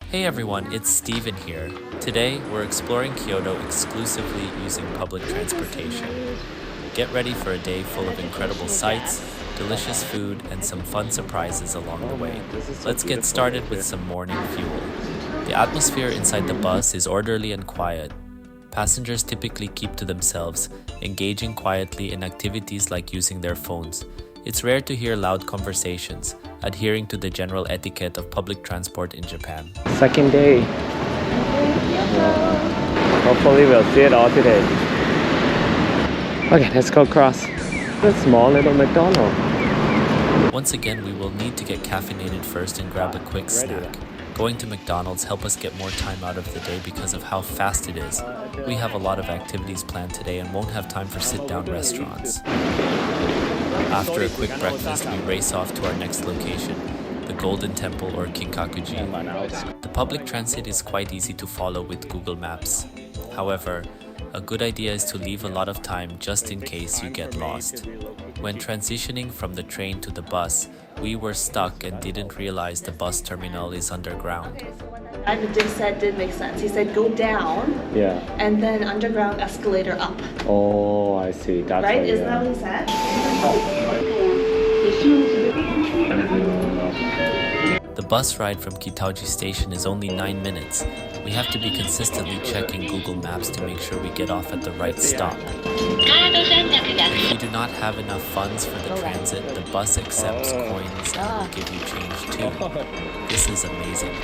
Hey everyone, it's Steven here. Today, we're exploring Kyoto exclusively using public transportation. Get ready for a day full of incredible sights, delicious food, and some fun surprises along the way. Let's get started with some morning fuel. The atmosphere inside the bus is orderly and quiet. Passengers typically keep to themselves, engaging quietly in activities like using their phones. It's rare to hear loud conversations, adhering to the general etiquette of public transport in Japan. Second day. Hopefully we'll see it all today. Okay, let's go across the small little McDonald. Once again, we will need to get caffeinated first and grab a quick snack. Going to McDonald's help us get more time out of the day because of how fast it is. We have a lot of activities planned today and won't have time for sit-down restaurants. After a quick breakfast, we race off to our next location, the Golden Temple or Kinkaku-ji. The public transit is quite easy to follow with Google Maps. However, a good idea is to leave a lot of time just in case you get lost. When transitioning from the train to the bus, we were stuck and didn't realize the bus terminal is underground. And Dick said did make sense. He said go down, and then underground escalator up. Oh, I see. That's right? why, Isn't that what he said? The bus ride from Kyoto'S station is only 9 minutes. We have to be consistently checking Google Maps to make sure we get off at the right stop. If you do not have enough funds for the transit, the bus accepts coins and will give you change too. This is amazing.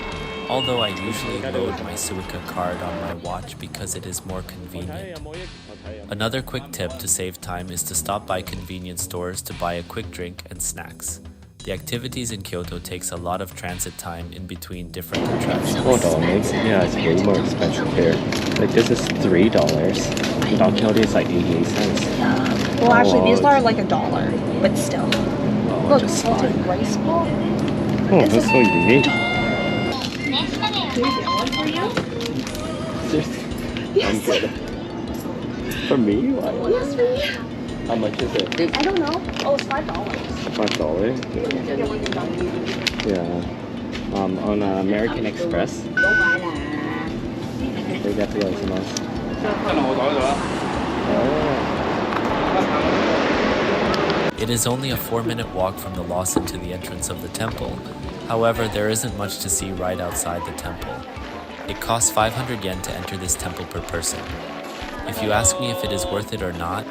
Although I usually load my Suica card on my watch because it is more convenient. Another quick tip to save time is to stop by convenience stores to buy a quick drink and snacks. The activities in Kyoto takes a lot of transit time in between different attractions. $4. Yeah, it's way more expensive here. Like this is $3. Donkey is like 88 cents. Well, actually, these are like $1, but still. Look, salted rice ball. Oh, that's so unique. Can we get one for you? Yes. I'm good. For me? Why? Yes, for you. How much is it? I don't know. Oh, it's $5. $5? Yeah. On American Express. They got the other ones. It is only a 4-minute walk from the Lawson to the entrance of the temple. However, there isn't much to see right outside the temple. It costs 500 yen to enter this temple per person. If you ask me if it is worth it or not,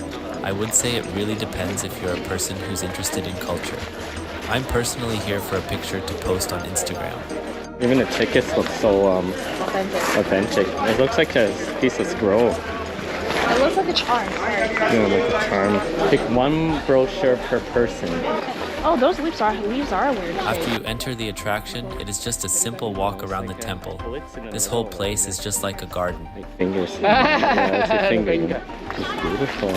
I would say it really depends if you're a person who's interested in culture. I'm personally here for a picture to post on Instagram. Even the tickets look so authentic. It looks like a piece of scroll. It looks like a charm. Yeah, like a charm. Pick one brochure per person. Oh, those leaves are weird. After you enter the attraction, it is just a simple walk around the temple. This whole place is just like a garden. Like fingers. Yeah, it's a finger. It's beautiful.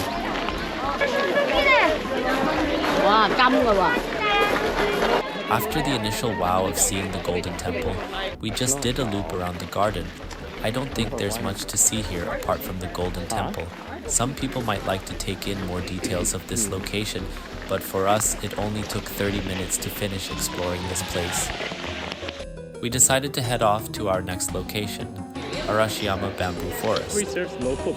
After the initial wow of seeing the Golden Temple, we just did a loop around the garden. I don't think there's much to see here apart from the Golden Temple. Some people might like to take in more details of this location, but for us, it only took 30 minutes to finish exploring this place. We decided to head off to our next location, Arashiyama Bamboo Forest.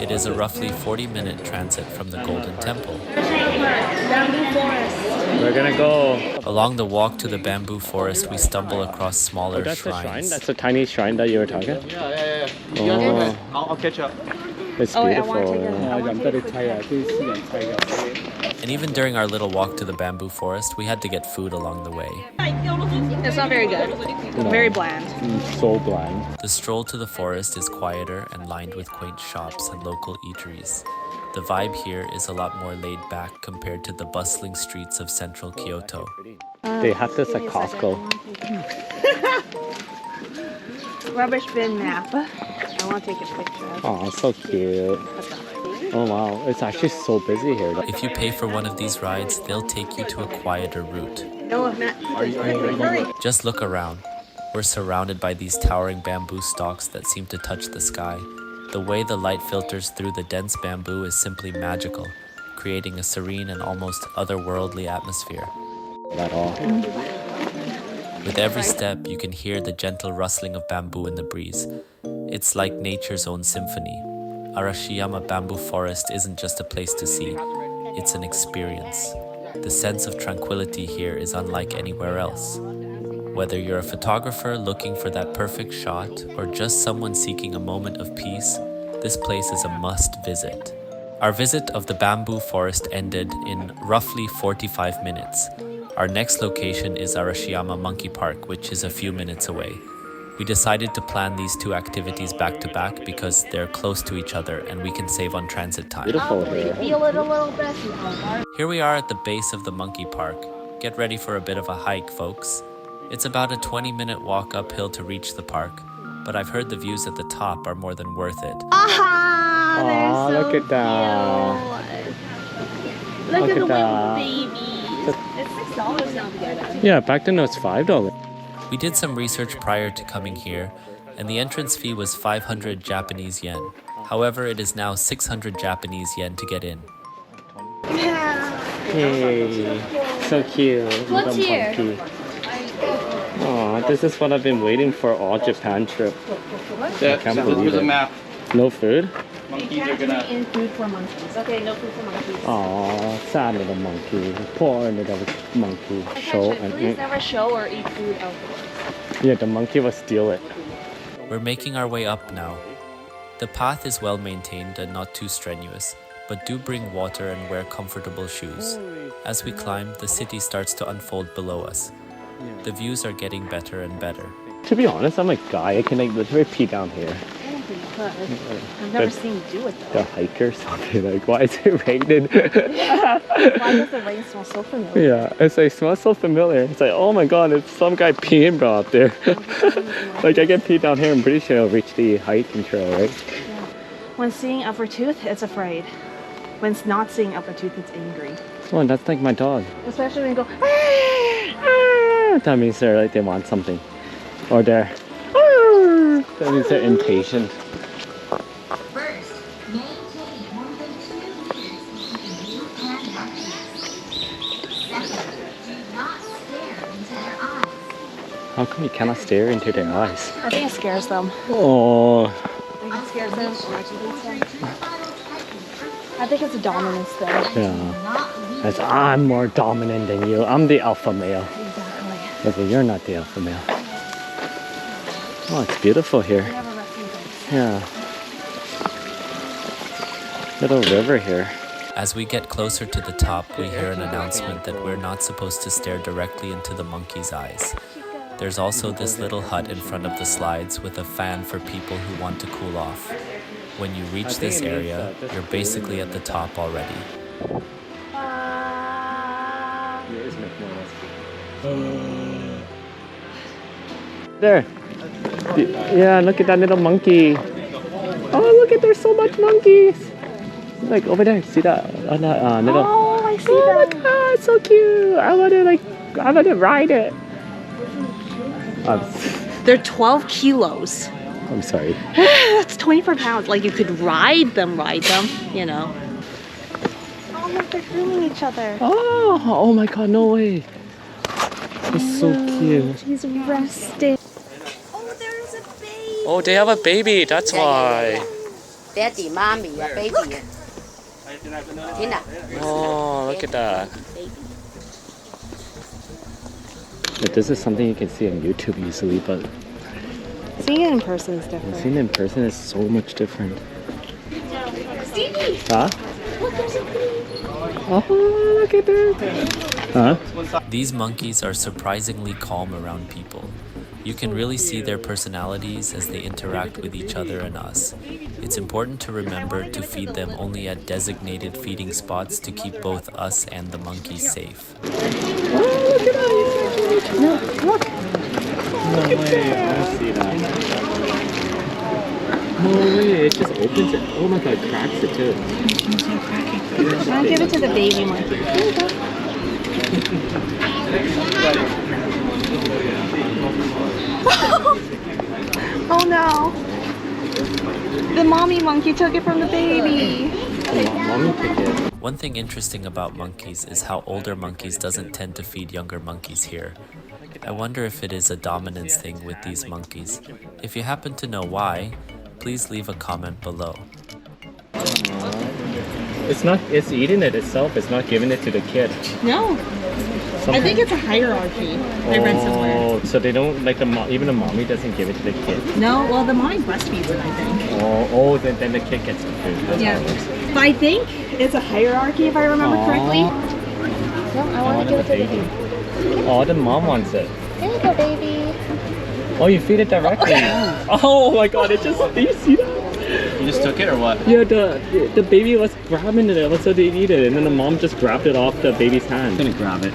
It is a roughly 40-minute transit from the Golden Temple. Bamboo Forest. We're gonna go. Along the walk to the Bamboo Forest, we stumble across smaller That's the shrine? shrines. That's a tiny shrine that you were talking? Yeah. Oh, I'll catch up. it's Oh, wait, I beautiful. want to take And even during our little walk to the Bamboo Forest, we had to get food along the way. It's not very good. No. Very bland. So bland. The stroll to the forest is quieter and lined with quaint shops and local eateries. The vibe here is a lot more laid back compared to the bustling streets of central Kyoto. They have this at Costco. Rubbish bin map. I want to take a picture. Oh, so cute. Oh wow, it's actually so busy here. If you pay for one of these rides, they'll take you to a quieter route. No, Matt. Hurry. Just look around. We're surrounded by these towering bamboo stalks that seem to touch the sky. The way the light filters through the dense bamboo is simply magical, creating a serene and almost otherworldly atmosphere. At all. With every step, you can hear the gentle rustling of bamboo in the breeze. It's like nature's own symphony. Arashiyama Bamboo Forest isn't just a place to see, it's an experience. The sense of tranquility here is unlike anywhere else. Whether you're a photographer looking for that perfect shot or just someone seeking a moment of peace, this place is a must visit. Our visit of the bamboo forest ended in roughly 45 minutes. Our next location is Arashiyama Monkey Park, which is a few minutes away. We decided to plan these two activities back to back because they're close to each other and we can save on transit time. Beautiful here. Feel it a little bit. Here we are at the base of the monkey park. Get ready for a bit of a hike, folks. It's about a 20-minute walk uphill to reach the park, but I've heard the views at the top are more than worth it. Oh, look at that. Look at the little babies. It's $6 now to get it. Yeah, back then it was $5. We did some research prior to coming here, and the entrance fee was 500 Japanese yen. However, it is now 600 Japanese yen to get in. Hey, so cute. What's here? Oh, this is what I've been waiting for all Japan trip. I can't believe it. Map. No food? Monkeys are gonna. In food for monkeys. Okay, no food for monkeys. Oh, sad little monkey. Poor little monkey. Show and Please never show or eat food outdoors. yeah, the monkey will steal it. We're making our way up now. The path is well maintained and not too strenuous, but do bring water and wear comfortable shoes. As we climb, the city starts to unfold below us. The views are getting better and better. To be honest, I'm a guy. I can like literally pee down here. I don't think you could. I've never seen you do it though. The hikers, something like, why is it raining? Why does the rain smell so familiar? Yeah, it's like smells so familiar. It's like, oh my god, it's some guy peeing bro up there. Like I get pee down here, I'm pretty sure I'll reach the hiking trail, right? Yeah. When seeing upper tooth, it's afraid. When it's not seeing upper tooth, it's angry. Oh, and that's like my dog. Especially when you go, That means they're like they want something. Or they're that means they're impatient. First, maintain more than 2 meters between you and your guests. Second, do not stare into their eyes. How come you cannot stare into their eyes? I think it scares them. Oh, I think it scares them. I think it's a dominance thing. yeah. As I'm more dominant than you. I'm the alpha male. Exactly. Okay, you're not the alpha male. Oh, it's beautiful here. We have a resting place. Yeah. Little river here. As we get closer to the top, we hear an announcement that we're not supposed to stare directly into the monkey's eyes. There's also this little hut in front of the slides with a fan for people who want to cool off. When you reach this area, you're basically at the top already. There. Yeah, look at that little monkey. Oh, look at there's so much monkeys. Like over there, see that on that little. Oh, I see Oh that. my god, it's so cute. I wanna ride it. They're 12 kilos. I'm sorry. That's 24 pounds. Like you could ride them, you know. Oh, look, they're grooming each other. Oh my god, no way. It's so cute. He's resting. Oh, there's a baby. Oh, they have a baby, that's why. Daddy, mommy, baby. Tina. Oh, look at that. But this is something you can see on YouTube easily, but Seeing it in person is different. seeing it in person is so much different. Stevie! Huh? Look, there's a baby. Oh, look at that. Huh? These monkeys are surprisingly calm around people. You can really see their personalities as they interact with each other and us. It's important to remember to feed them only at designated feeding spots to keep both us and the monkeys safe. Oh, look at that. No, look. No way, I see that. No way, it just opens it. Oh my god, it cracks it too. I'll give it to the baby monkey. Here you go. Oh no. The mommy monkey took it from the baby. Mommy took it. One thing interesting about monkeys is how older monkeys doesn't tend to feed younger monkeys here. I wonder if it is a dominance thing with these monkeys. If you happen to know why, please leave a comment below. It's eating it itself, it's not giving it to the kid. No. I think it's a hierarchy. I read somewhere. Oh, so they don't, like even the mommy doesn't give it to the kid? No, well the mommy breastfeeds it, I think. Then the kid gets the food. That's Yeah. how it works. But I think it's a hierarchy if I remember correctly. No, I want to give it to the baby. Oh, the mom wants it. There you go, baby. Oh, you feed it directly. Oh my god, it just, do you see that? You just took it or what? Yeah, the baby was grabbing it, so they eat it, and then the mom just grabbed it off the baby's hand. I'm gonna grab it.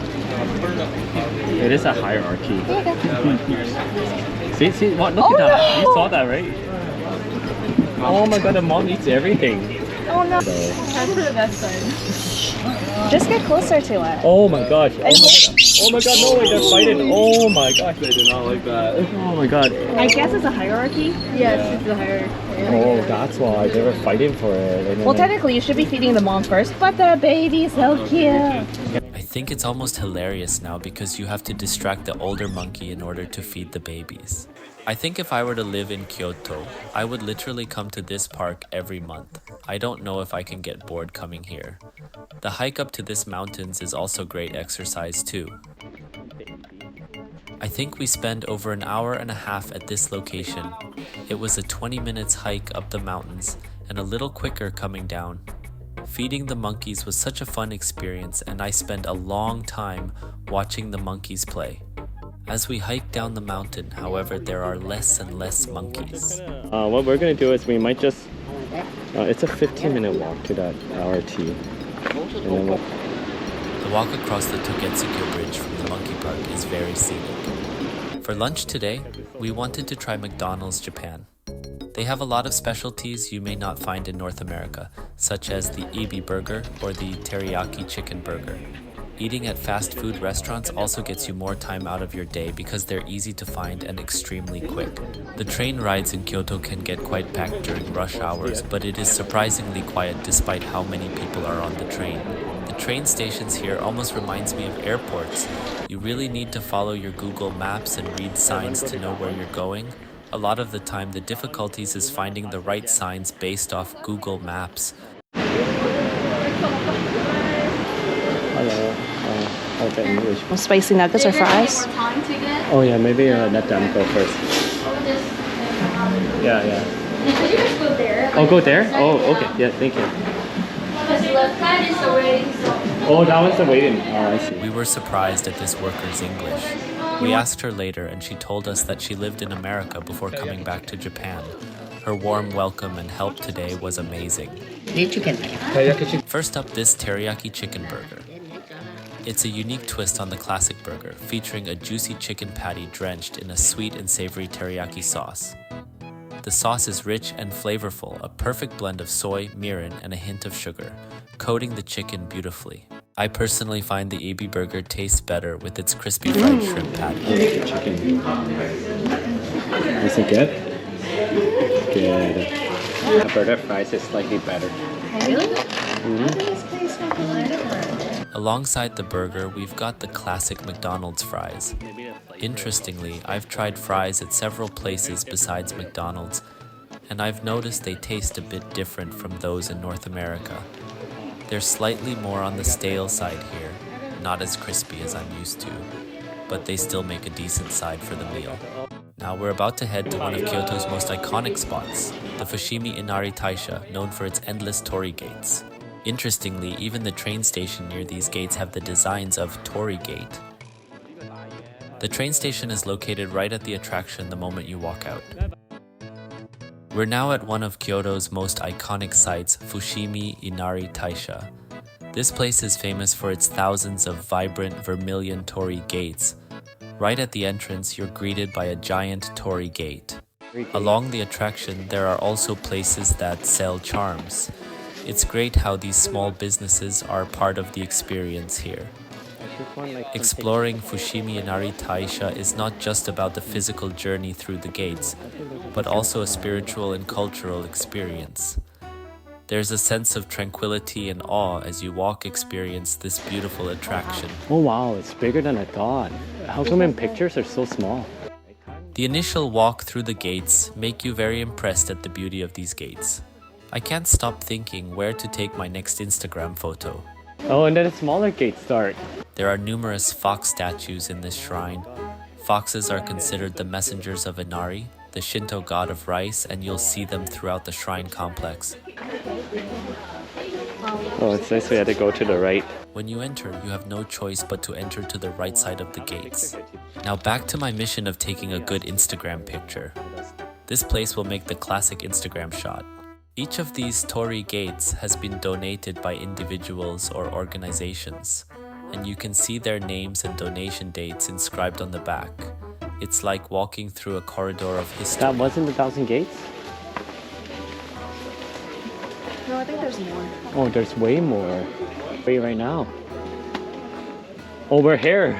It is a hierarchy. See, what? Look at that. You saw that, right? Oh my god, the mom eats everything. Oh no. Time for the best side. Just get closer to it. Oh my gosh. Oh my god, no way, they're fighting. Oh my gosh. They do not like that. Oh my god. I guess it's a hierarchy. Yes, it's the hierarchy. Oh, that's why they were fighting for it. And then Well, technically you should be feeding the mom first, but the baby's so cute. I think it's almost hilarious now because you have to distract the older monkey in order to feed the babies. I think if I were to live in Kyoto, I would literally come to this park every month. I don't know if I can get bored coming here. The hike up to this mountains is also great exercise too. I think we spent over an hour and a half at this location. It was a 20 minutes hike up the mountains and a little quicker coming down. Feeding the monkeys was such a fun experience, and I spent a long time watching the monkeys play. As we hike down the mountain, however, there are less and less monkeys. what we're gonna do is we might just, it's a 15-minute walk to that RT. And then The walk across the Togetsuke Bridge from the monkey park is very scenic. For lunch today, we wanted to try McDonald's Japan. They have a lot of specialties you may not find in North America, such as the ebi burger or the teriyaki chicken burger. Eating at fast food restaurants also gets you more time out of your day because they're easy to find and extremely quick. The train rides in Kyoto can get quite packed during rush hours, but it is surprisingly quiet despite how many people are on the train. The train stations here almost reminds me of airports. You really need to follow your Google Maps and read signs to know where you're going. A lot of the time, the difficulties is finding the right signs based off Google Maps. hello. Okay, English. Spicy nuggets or fries? Oh yeah, maybe let them go first. Yeah. Could you just go there? Oh, go there? Oh, okay. Yeah, thank you. Because the left side is already so. Oh, that one's the waiting. Oh, I see. We were surprised at this worker's English. We asked her later and she told us that she lived in America before coming back to Japan. Her warm welcome and help today was amazing. First up, this teriyaki chicken burger. It's a unique twist on the classic burger, featuring a juicy chicken patty drenched in a sweet and savory teriyaki sauce. The sauce is rich and flavorful, a perfect blend of soy, mirin, and a hint of sugar, coating the chicken beautifully. I personally find the ebi burger tastes better with its crispy fried shrimp patty. Chicken. Is it good? Good. The burger fries is slightly better. Alongside the burger, we've got the classic McDonald's fries. Interestingly, I've tried fries at several places besides McDonald's, and I've noticed they taste a bit different from those in North America. They're slightly more on the stale side here, not as crispy as I'm used to, but they still make a decent side for the meal. Now we're about to head to one of Kyoto's most iconic spots, the Fushimi Inari-taisha, known for its endless torii gates. Interestingly, even the train station near these gates have the designs of Torii Gate. The train station is located right at the attraction the moment you walk out. We're now at one of Kyoto's most iconic sites, Fushimi Inari-taisha. This place is famous for its thousands of vibrant vermilion torii gates. Right at the entrance, you're greeted by a giant torii gate. Along the attraction, there are also places that sell charms. It's great how these small businesses are part of the experience here. Exploring Fushimi Inari-taisha is not just about the physical journey through the gates, but also a spiritual and cultural experience. There's a sense of tranquility and awe as you experience this beautiful attraction. Oh wow, it's bigger than I thought. How come in pictures are so small? The initial walk through the gates make you very impressed at the beauty of these gates. I can't stop thinking where to take my next Instagram photo. Oh, and then a smaller gate start. There are numerous fox statues in this shrine. Foxes are considered the messengers of Inari, the Shinto god of rice, and you'll see them throughout the shrine complex. Oh, it's nice we had to go to the right. When you enter, you have no choice but to enter to the right side of the gates. Now back to my mission of taking a good Instagram picture. This place will make the classic Instagram shot. Each of these torii gates has been donated by individuals or organizations, and you can see their names and donation dates inscribed on the back. It's like walking through a corridor of history. That wasn't the 1,000 gates? No, I think there's more. Oh, there's way more. Wait, right now. Oh, we're here.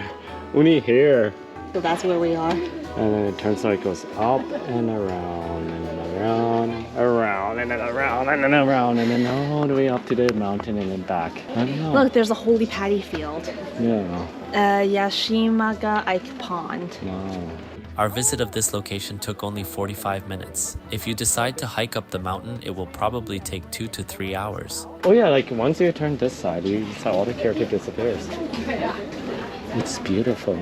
Only here. So that's where we are. And then it turns out it goes up and around and then around and then around and then around and then all the way up to the mountain and then back. I don't know. Look, there's a holy paddy field. Yeah. Yashimaga Ike Pond. Wow. Our visit of this location took only 45 minutes. If you decide to hike up the mountain, it will probably take 2 to 3 hours. Oh yeah, like once you turn this side, you saw all the character disappears. It's beautiful.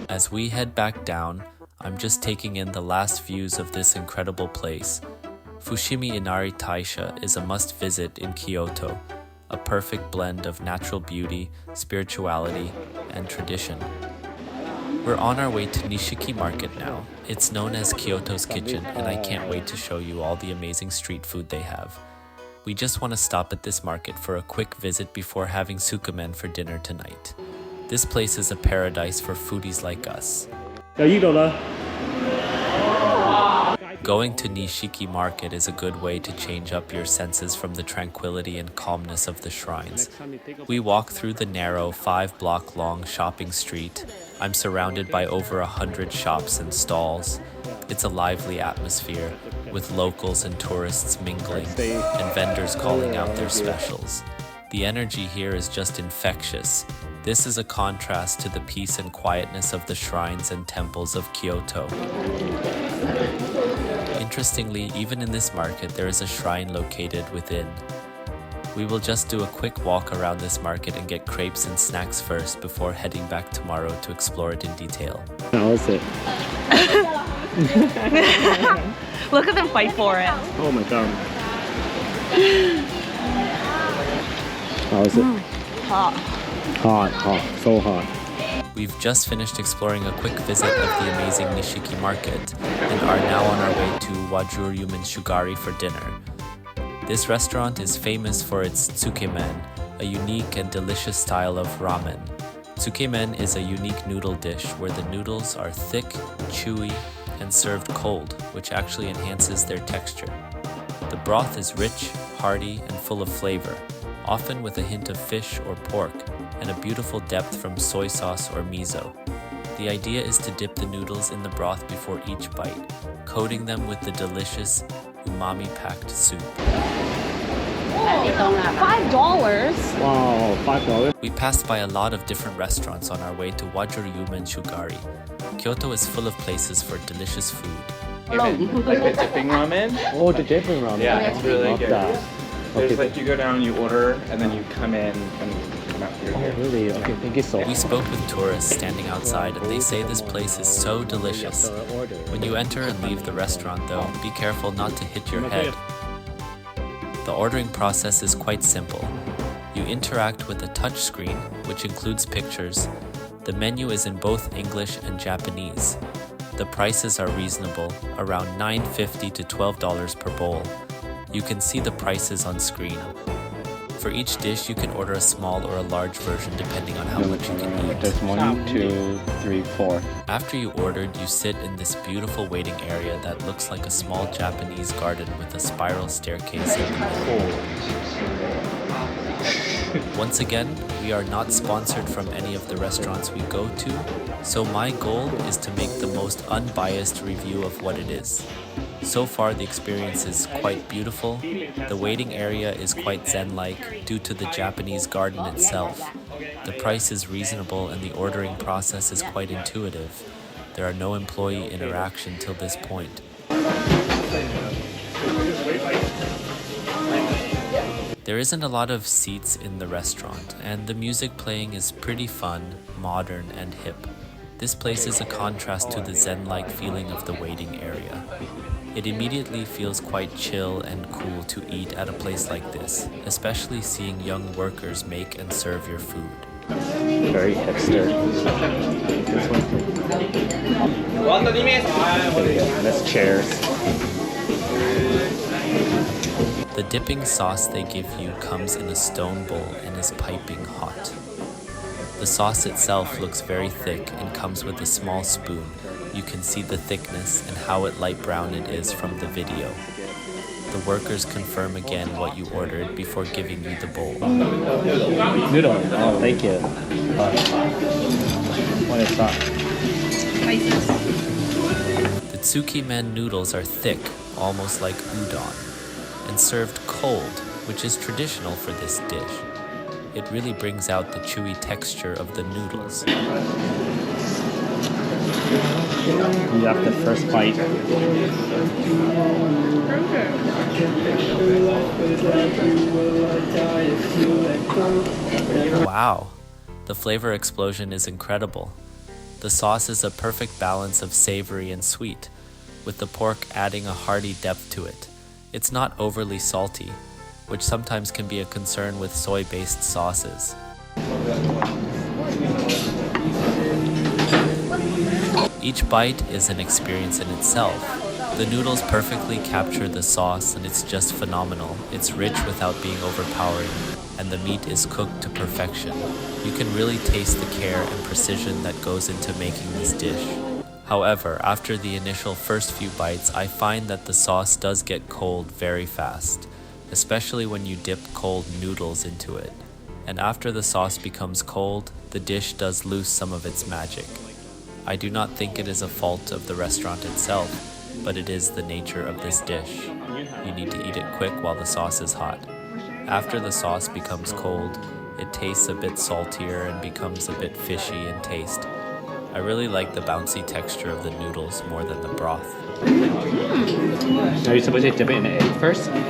As we head back down, I'm just taking in the last views of this incredible place. Fushimi Inari-taisha is a must-visit in Kyoto, a perfect blend of natural beauty, spirituality, and tradition. We're on our way to Nishiki Market now. It's known as Kyoto's Kitchen, and I can't wait to show you all the amazing street food they have. We just want to stop at this market for a quick visit before having Tsukemen for dinner tonight. This place is a paradise for foodies like us. Going to Nishiki Market is a good way to change up your senses from the tranquility and calmness of the shrines. We walk through the narrow 5-block-long shopping street. I'm surrounded by over 100 shops and stalls. It's a lively atmosphere, with locals and tourists mingling and vendors calling out their specials. The energy here is just infectious. This is a contrast to the peace and quietness of the shrines and temples of Kyoto. Interestingly, even in this market, there is a shrine located within. We will just do a quick walk around this market and get crepes and snacks first before heading back tomorrow to explore it in detail. How is it? Look at them fight for it. Oh my god. How is it? Hot. Hot, so hot. We've just finished exploring a quick visit of the amazing Nishiki Market and are now on our way to Wajuryumen Shugari for dinner. This restaurant is famous for its tsukemen, a unique and delicious style of ramen. Tsukemen is a unique noodle dish where the noodles are thick, chewy, and served cold, which actually enhances their texture. The broth is rich, hearty, and full of flavor, often with a hint of fish or pork, and a beautiful depth from soy sauce or miso. The idea is to dip the noodles in the broth before each bite, coating them with the delicious, umami-packed soup. $5? Wow, $5? We passed by a lot of different restaurants on our way to Wajuryumen Shugari. Kyoto is full of places for delicious food. Like the dipping ramen. Oh, the dipping ramen. Yeah, it's really Love good. that. There's Okay. like you go down, you order, and then you come in and come out here. Oh, really? Okay, thank you so much. We spoke with tourists standing outside and they say this place is so delicious. When you enter and leave the restaurant though, be careful not to hit your head. The ordering process is quite simple. You interact with a touch screen, which includes pictures. The menu is in both English and Japanese. The prices are reasonable, around $9.50 to $12 per bowl. You can see the prices on screen. For each dish, you can order a small or a large version depending on how much you can eat. There's 1, 2, 3, 4. After you ordered, you sit in this beautiful waiting area that looks like a small Japanese garden with a spiral staircase in the middle. Once again, we are not sponsored from any of the restaurants we go to, So my goal is to make the most unbiased review of what it is. So far the experience is quite beautiful. The waiting area is quite zen-like due to the Japanese garden itself. The price is reasonable and the ordering process is quite intuitive. There are no employee interaction till this point. There isn't a lot of seats in the restaurant, and the music playing is pretty fun, modern, and hip. This place is a contrast to the zen-like feeling of the waiting area. It immediately feels quite chill and cool to eat at a place like this, especially seeing young workers make and serve your food. Very hipster. This one. There we go. That's chairs. The dipping sauce they give you comes in a stone bowl and is piping hot. The sauce itself looks very thick and comes with a small spoon. You can see the thickness and how light brown it is from the video. The workers confirm again what you ordered before giving you the bowl. Noodle. Oh, thank you. What is that? The Tsukemen noodles are thick, almost like udon, and served cold, which is traditional for this dish. It really brings out the chewy texture of the noodles. You have the first bite. Wow, the flavor explosion is incredible. The sauce is a perfect balance of savory and sweet, with the pork adding a hearty depth to it. It's not overly salty, which sometimes can be a concern with soy-based sauces. Each bite is an experience in itself. The noodles perfectly capture the sauce and it's just phenomenal. It's rich without being overpowering, and the meat is cooked to perfection. You can really taste the care and precision that goes into making this dish. However, after the initial first few bites, I find that the sauce does get cold very fast, especially when you dip cold noodles into it. And after the sauce becomes cold, the dish does lose some of its magic. I do not think it is a fault of the restaurant itself, but it is the nature of this dish. You need to eat it quick while the sauce is hot. After the sauce becomes cold, it tastes a bit saltier and becomes a bit fishy in taste. I really like the bouncy texture of the noodles more than the broth. Are you supposed to dip it in the egg first? I'm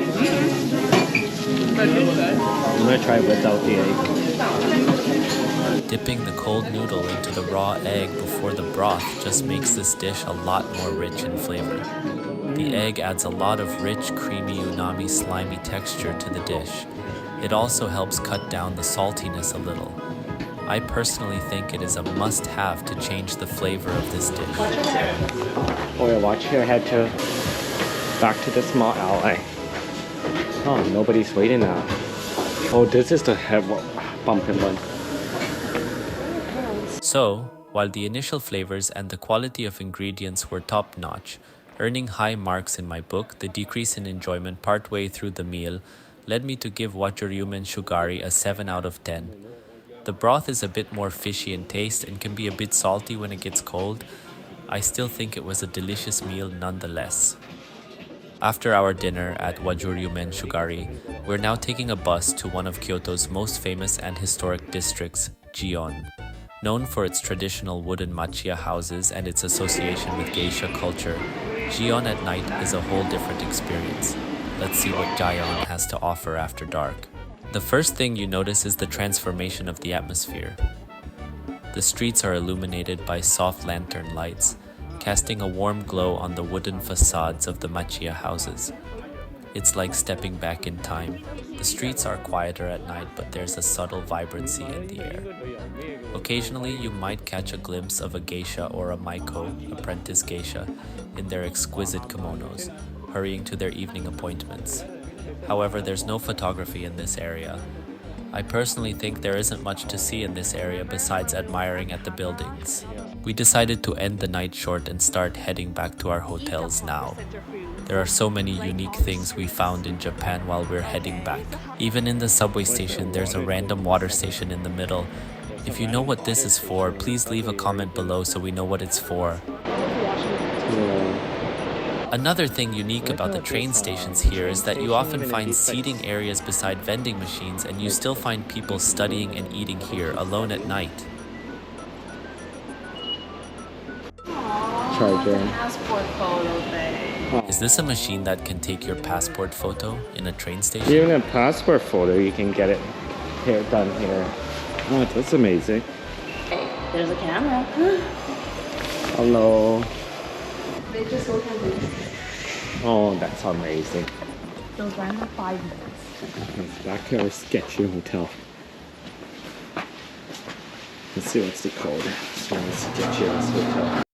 gonna try without the egg. Dipping the cold noodle into the raw egg before the broth just makes this dish a lot more rich in flavor. The egg adds a lot of rich, creamy, umami, slimy texture to the dish. It also helps cut down the saltiness a little. I personally think it is a must-have to change the flavor of this dish. Oh, yeah, watch here. I had to back to the small alley. Oh, nobody's waiting now. Oh, this is the pumpkin one. So, while the initial flavors and the quality of ingredients were top-notch, earning high marks in my book, the decrease in enjoyment partway through the meal led me to give Wajoryumen Shugari a 7 out of 10. The broth is a bit more fishy in taste and can be a bit salty when it gets cold. I still think it was a delicious meal nonetheless. After our dinner at Wajoryumen Shugari, we're now taking a bus to one of Kyoto's most famous and historic districts, Gion. Known for its traditional wooden machiya houses and its association with geisha culture, Gion at night is a whole different experience. Let's see what Gion has to offer after dark. The first thing you notice is the transformation of the atmosphere. The streets are illuminated by soft lantern lights, casting a warm glow on the wooden facades of the machiya houses. It's like stepping back in time. The streets are quieter at night, but there's a subtle vibrancy in the air. Occasionally, you might catch a glimpse of a geisha or a maiko, apprentice geisha, in their exquisite kimonos, hurrying to their evening appointments. However, there's no photography in this area. I personally think there isn't much to see in this area besides admiring at the buildings. We decided to end the night short and start heading back to our hotels now. There are so many unique things we found in Japan while we're heading back. Even in the subway station, there's a random water station in the middle. If you know what this is for, please leave a comment below so we know what it's for. Another thing unique about the train stations here is that you often find seating areas beside vending machines, and you still find people studying and eating here alone at night. Charger. Passport photo thing. Is this a machine that can take your passport photo in a train station? Even a passport photo, you can get it here done here. Oh, that's amazing. There's a camera. Hello. They just look at me. Oh, that's amazing. Those ran for 5 minutes. Okay, back to our sketchy hotel. Let's see what's the code. It's one of the sketchiest hotel.